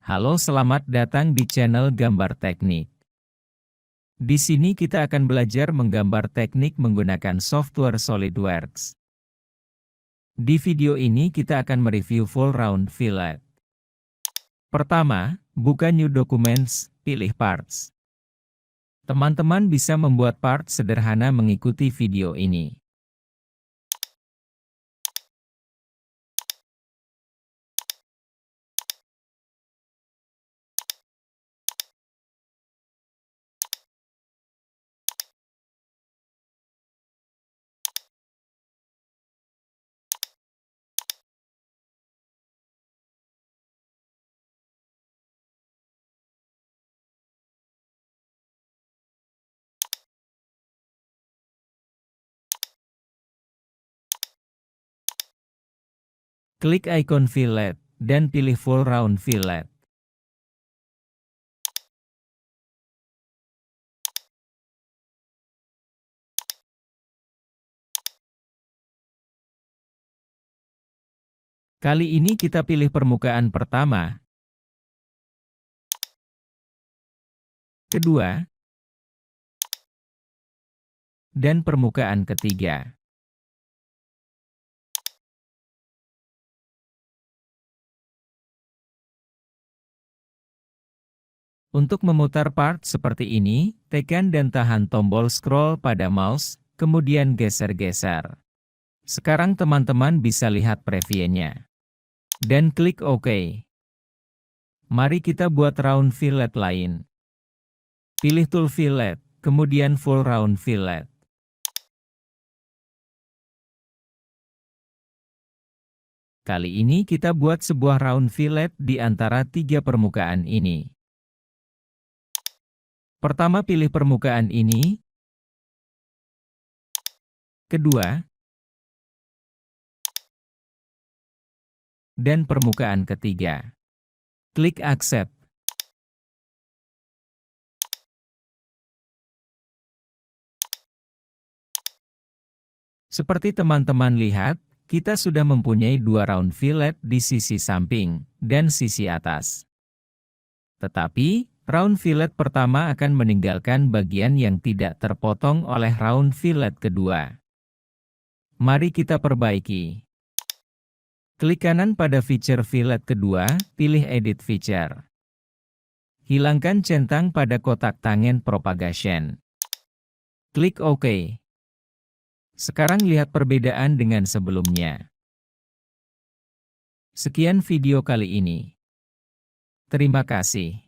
Halo, selamat datang di channel Gambar Teknik. Di sini kita akan belajar menggambar teknik menggunakan software SolidWorks. Di video ini kita akan mereview full round fillet. Pertama, buka New Documents, pilih Parts. Teman-teman bisa membuat part sederhana mengikuti video ini. Klik ikon fillet, dan pilih full round fillet. Kali ini kita pilih permukaan pertama, kedua, dan permukaan ketiga. Untuk memutar part seperti ini, tekan dan tahan tombol scroll pada mouse, kemudian geser-geser. Sekarang teman-teman bisa lihat previewnya. Dan klik OK. Mari kita buat round fillet lain. Pilih tool fillet, kemudian full round fillet. Kali ini kita buat sebuah round fillet di antara tiga permukaan ini. Pertama pilih permukaan ini. Kedua. Dan permukaan ketiga. Klik Accept. Seperti teman-teman lihat, kita sudah mempunyai dua round fillet di sisi samping dan sisi atas. Tetapi, round fillet pertama akan meninggalkan bagian yang tidak terpotong oleh round fillet kedua. Mari kita perbaiki. Klik kanan pada feature fillet kedua, pilih Edit Feature. Hilangkan centang pada kotak tangen propagation. Klik OK. Sekarang lihat perbedaan dengan sebelumnya. Sekian video kali ini. Terima kasih.